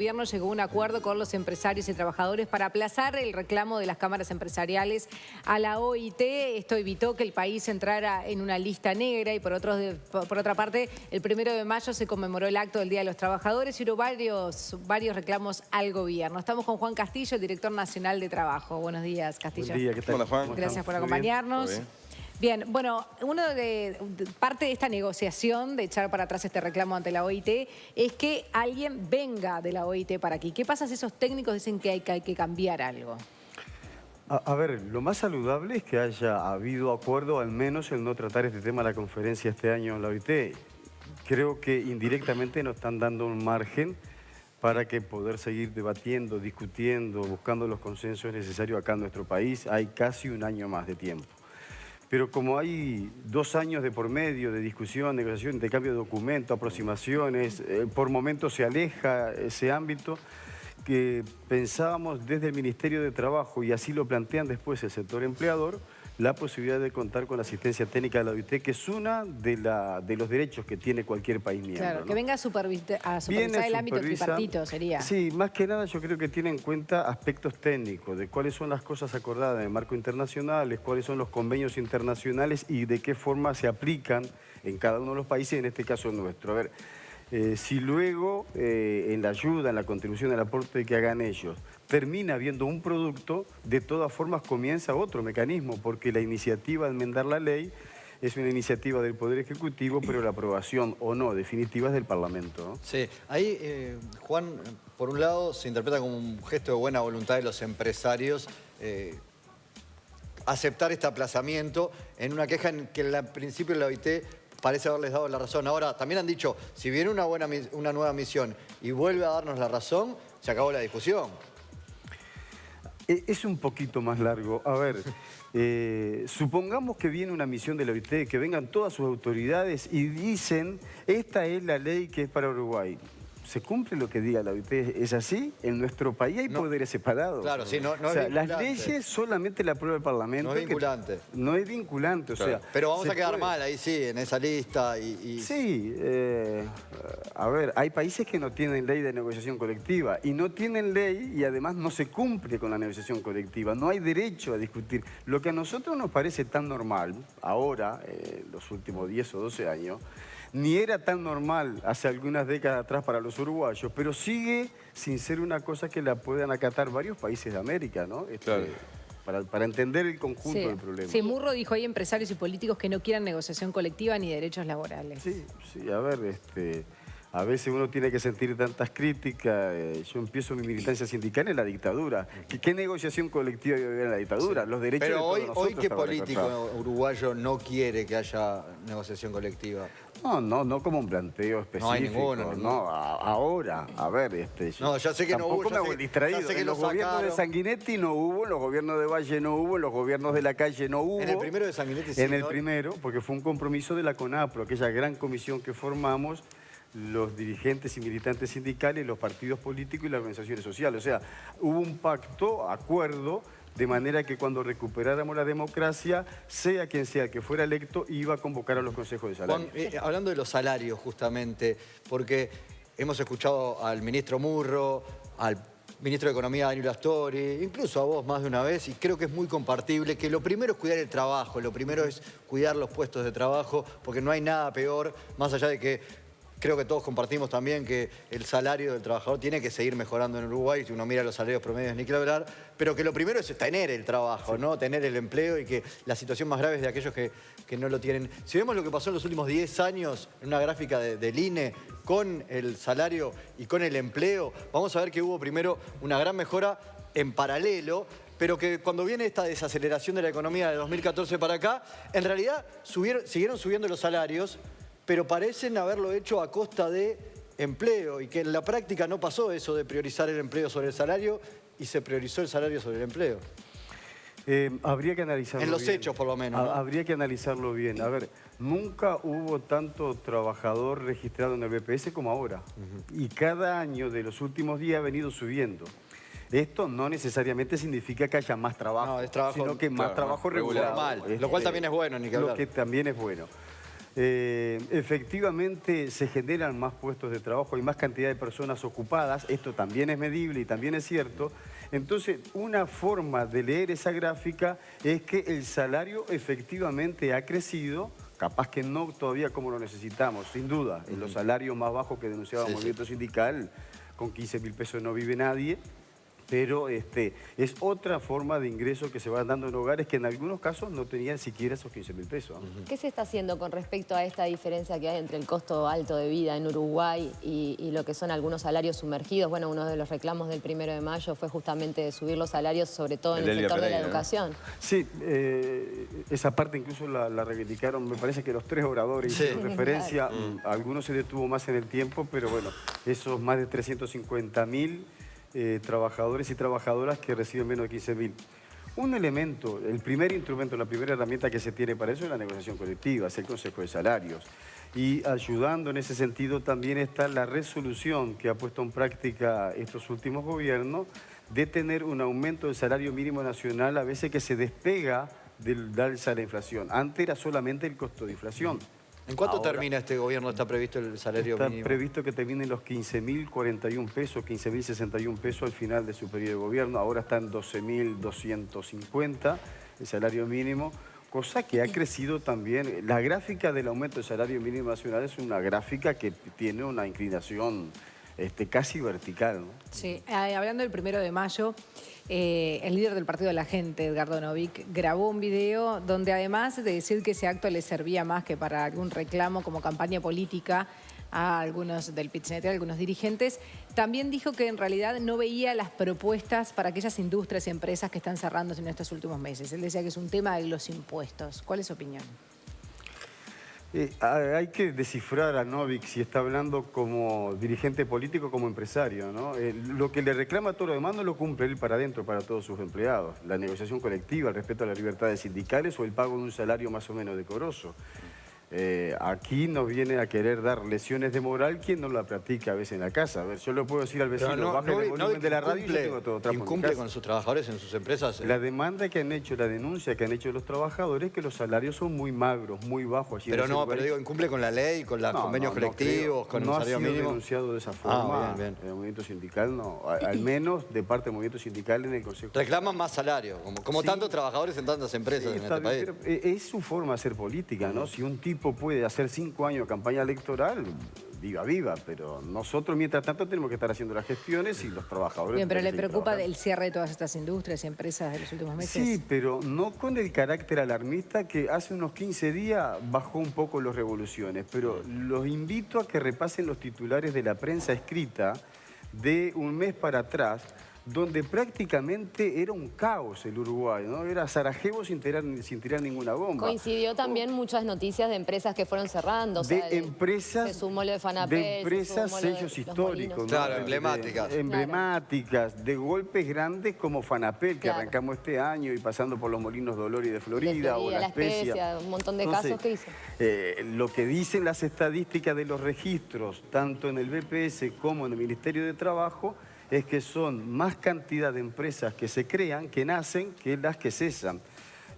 El gobierno llegó a un acuerdo con los empresarios y trabajadores para aplazar el reclamo de las cámaras empresariales a la OIT. Esto evitó que el país entrara en una lista negra y por otra parte, el 1 de mayo se conmemoró el acto del Día de los Trabajadores y hubo varios reclamos al gobierno. Estamos con Juan Castillo, el director nacional de Trabajo. Buenos días, Castillo. Buen día, ¿qué tal? Hola, Juan. Gracias por acompañarnos. Bien, bueno, parte de esta negociación de echar para atrás este reclamo ante la OIT es que alguien venga de la OIT para aquí. ¿Qué pasa si esos técnicos dicen que hay que cambiar algo? A ver, lo más saludable es que haya habido acuerdo, al menos en no tratar este tema en la conferencia este año en la OIT. Creo que indirectamente nos están dando un margen para que poder seguir debatiendo, discutiendo, buscando los consensos necesarios acá en nuestro país. Hay casi un año más de tiempo. Pero como hay 2 años de por medio de discusión, negociación, intercambio de documentos, aproximaciones, por momentos se aleja ese ámbito, que pensábamos desde el Ministerio de Trabajo, y así lo plantean después el sector empleador, la posibilidad de contar con la asistencia técnica de la OIT, que es una de los derechos que tiene cualquier país miembro. Claro, ¿no? Que venga a supervisar el ámbito tripartito sería. Sí, más que nada yo creo que tiene en cuenta aspectos técnicos, de cuáles son las cosas acordadas en el marco internacional, cuáles son los convenios internacionales y de qué forma se aplican en cada uno de los países, en este caso nuestro. A ver, si luego en la ayuda, en la contribución, en el aporte que hagan ellos, termina habiendo un producto, de todas formas comienza otro mecanismo, porque la iniciativa de enmendar la ley es una iniciativa del Poder Ejecutivo, pero la aprobación o no definitiva es del Parlamento, ¿no? Sí, ahí, Juan, por un lado se interpreta como un gesto de buena voluntad de los empresarios aceptar este aplazamiento en una queja en que al principio la OIT parece haberles dado la razón. Ahora, también han dicho, si viene una nueva misión y vuelve a darnos la razón, se acabó la discusión. Es un poquito más largo. A ver, supongamos que viene una misión de la OIT, que vengan todas sus autoridades y dicen, esta es la ley que es para Uruguay. ¿Se cumple lo que diga la OIT? ¿Es así? En nuestro país hay poderes separados. Claro, sí, no o sea, las leyes solamente la aprueba el Parlamento. No es vinculante. No es vinculante, claro. O sea... Pero vamos a quedar mal ahí, sí, en esa lista y... Sí, a ver, hay países que no tienen ley de negociación colectiva y no tienen ley y además no se cumple con la negociación colectiva. No hay derecho a discutir. Lo que a nosotros nos parece tan normal, ahora, los últimos 10 o 12 años, ni era tan normal hace algunas décadas atrás para los uruguayos, pero sigue sin ser una cosa que la puedan acatar varios países de América, ¿no? Claro. Para entender el conjunto del problema. Sí, Murro dijo, hay empresarios y políticos que no quieran negociación colectiva ni derechos laborales. Sí, a ver, a veces uno tiene que sentir tantas críticas. Yo empiezo mi militancia sindical en la dictadura. ¿Qué negociación colectiva iba a haber en la dictadura? Sí. Los derechos de todos nosotros. Pero hoy ¿qué político uruguayo no quiere que haya negociación colectiva? No como un planteo específico. No hay ninguno. No, ahora, a ver, no, ya sé que no hubo. Tampoco me hago distraído. Sé que en los gobiernos de Sanguinetti no hubo, en los gobiernos de Valle no hubo, en los gobiernos de la calle no hubo. En el primero de Sanguinetti sí. En el primero, porque fue un compromiso de la CONAPRO, aquella gran comisión que formamos los dirigentes y militantes sindicales, los partidos políticos y las organizaciones sociales. O sea, hubo un pacto, acuerdo, de manera que cuando recuperáramos la democracia, sea quien sea el que fuera electo, iba a convocar a los consejos de salario. Juan, hablando de los salarios justamente, porque hemos escuchado al ministro Murro, al ministro de Economía Daniel Astori, incluso a vos más de una vez, y creo que es muy compartible, que lo primero es cuidar el trabajo, lo primero es cuidar los puestos de trabajo, porque no hay nada peor, más allá de que creo que todos compartimos también que el salario del trabajador tiene que seguir mejorando en Uruguay, si uno mira los salarios promedios ni que hablar, pero que lo primero es tener el trabajo, ¿no? Tener el empleo, y que la situación más grave es de aquellos que no lo tienen. Si vemos lo que pasó en los últimos 10 años, en una gráfica del INE, con el salario y con el empleo, vamos a ver que hubo primero una gran mejora en paralelo, pero que cuando viene esta desaceleración de la economía de 2014 para acá, en realidad siguieron subiendo los salarios, pero parecen haberlo hecho a costa de empleo, y que en la práctica no pasó eso de priorizar el empleo sobre el salario y se priorizó el salario sobre el empleo. Habría que analizarlo en los bien. hechos, por lo menos, ¿no? Habría que analizarlo bien. A ver, nunca hubo tanto trabajador registrado en el BPS como ahora. Y cada año de los últimos días ha venido subiendo. Esto no necesariamente significa que haya más trabajo, no, es trabajo, sino que más trabajo regular. Lo cual también es bueno, ni que hablar. Lo que también es bueno. Efectivamente se generan más puestos de trabajo, hay más cantidad de personas ocupadas, esto también es medible y también es cierto. Entonces, una forma de leer esa gráfica es que el salario efectivamente ha crecido, capaz que no todavía como lo necesitamos, sin duda. En los salarios más bajos que denunciaba el movimiento sindical, con 15.000 pesos no vive nadie. Pero es otra forma de ingreso que se va dando en hogares que en algunos casos no tenían siquiera esos 15.000 pesos. ¿Qué se está haciendo con respecto a esta diferencia que hay entre el costo alto de vida en Uruguay y lo que son algunos salarios sumergidos? Bueno, uno de los reclamos del 1 de mayo fue justamente subir los salarios, sobre todo en el sector de la educación. Sí, esa parte incluso la reivindicaron, me parece que los 3 oradores hicieron referencia, algunos se detuvo más en el tiempo, pero bueno, esos más de 350.000 trabajadores y trabajadoras que reciben menos de 15.000. Un elemento, el primer instrumento, la primera herramienta que se tiene para eso es la negociación colectiva, es el Consejo de Salarios. Y ayudando en ese sentido también está la resolución que ha puesto en práctica estos últimos gobiernos de tener un aumento del salario mínimo nacional a veces que se despega del alza de la inflación. Antes era solamente el costo de inflación. ¿En cuánto termina este gobierno? ¿Está previsto el salario mínimo? Está previsto que termine los 15.041 pesos, 15.061 pesos al final de su periodo de gobierno. Ahora está en 12.250 el salario mínimo, cosa que ha crecido también. La gráfica del aumento del salario mínimo nacional es una gráfica que tiene una inclinación casi vertical, ¿no? Sí, hablando del 1 de mayo, el líder del Partido de la Gente, Edgardo Novick, grabó un video donde además de decir que ese acto le servía más que para algún reclamo como campaña política a algunos del PIT-CNT, a algunos dirigentes, también dijo que en realidad no veía las propuestas para aquellas industrias y empresas que están cerrándose en estos últimos meses. Él decía que es un tema de los impuestos. ¿Cuál es su opinión? Hay que descifrar a Novick si está hablando como dirigente político o como empresario, ¿no? Lo que le reclama a todo lo demás no lo cumple él para adentro, para todos sus empleados. La negociación colectiva, el respeto a las libertades sindicales o el pago de un salario más o menos decoroso. Aquí nos viene a querer dar lesiones de moral quien no la practica a veces en la casa. A ver, yo le puedo decir al vecino, baje el volumen de la radio y yo tengo todo trapo en mi casa. ¿Incumple con sus trabajadores en sus empresas? La demanda que han hecho, la denuncia que han hecho los trabajadores es que los salarios son muy magros, muy bajos. Pero no, pero digo, ¿incumple con la ley, con los convenios colectivos, con el salario mínimo? No ha sido denunciado de esa forma. Bien. El movimiento sindical no, al menos de parte del movimiento sindical en el Consejo. Reclaman más salario, como tantos trabajadores en tantas empresas en este país. Es su forma de hacer política, ¿no? Si un tipo puede hacer 5 años de campaña electoral, viva, pero nosotros mientras tanto tenemos que estar haciendo las gestiones y los trabajadores... Bien, pero ¿le preocupa el cierre de todas estas industrias y empresas de los últimos meses? Sí, pero no con el carácter alarmista que hace unos 15 días bajó un poco las revoluciones, pero los invito a que repasen los titulares de la prensa escrita de un mes para atrás, donde prácticamente era un caos el Uruguay, ¿no? Era Sarajevo sin tirar ninguna bomba. Coincidió también muchas noticias de empresas que fueron cerrando. Empresas, se sumó lo de Fanapel, de empresas, sellos históricos, ¿no? Claro, emblemáticas. Emblemáticas, de golpes grandes como Fanapel, que arrancamos este año y pasando por los Molinos Dolor y de Florida, o La Especia. Un montón de casos que hizo. Lo que dicen las estadísticas de los registros, tanto en el BPS como en el Ministerio de Trabajo, es que son más cantidad de empresas que se crean, que nacen, que las que cesan.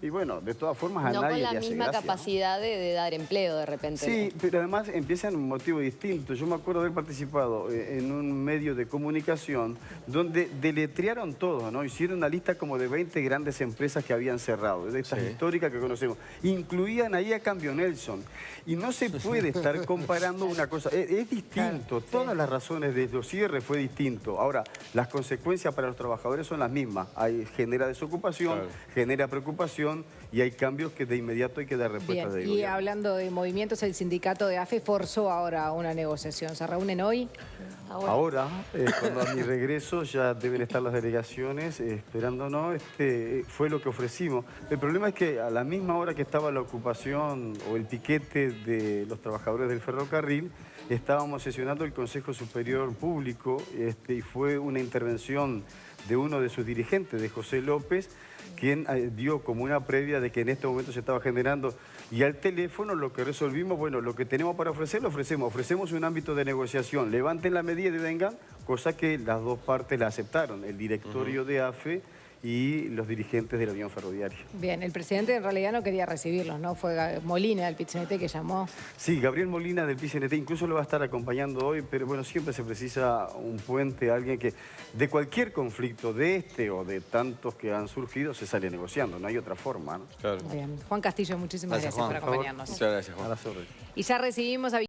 Y bueno, de todas formas a nadie le hace gracia. No con la misma capacidad de dar empleo de repente. Sí, pero además empiezan un motivo distinto. Yo me acuerdo de haber participado en un medio de comunicación donde deletrearon todo, ¿no? Hicieron una lista como de 20 grandes empresas que habían cerrado, de estas históricas que conocemos. Incluían ahí a Cambio Nelson. Y no se puede estar comparando una cosa. Es distinto. Todas las razones de los cierres fue distinto. Ahora, las consecuencias para los trabajadores son las mismas. Genera desocupación, genera preocupación, y hay cambios que de inmediato hay que dar respuestas de Y gobierno. hablando de movimientos, el sindicato de AFE forzó ahora una negociación. ¿Se reúnen hoy? Ahora, cuando a mi regreso ya deben estar las delegaciones esperándonos, fue lo que ofrecimos. El problema es que a la misma hora que estaba la ocupación o el piquete de los trabajadores del ferrocarril, estábamos sesionando el Consejo Superior Público y fue una intervención de uno de sus dirigentes, de José López, quien dio como una previa de que en este momento se estaba generando. Y al teléfono lo que resolvimos, bueno, lo que tenemos para ofrecer, lo ofrecemos. Ofrecemos un ámbito de negociación. Levanten la medida y vengan, cosa que las dos partes la aceptaron, el directorio de AFE y los dirigentes de la Unión Ferroviaria. Bien, el presidente en realidad no quería recibirlos, ¿no? Fue Molina del PIT-CNT que llamó. Sí, Gabriel Molina del PIT-CNT incluso lo va a estar acompañando hoy, pero bueno, siempre se precisa un puente, alguien que de cualquier conflicto, de este o de tantos que han surgido, se sale negociando, no hay otra forma, ¿no? Claro. Bien. Juan Castillo, muchísimas gracias Juan, por por favor. acompañarnos. Muchas gracias, Juan. A las órdenes. Y ya recibimos a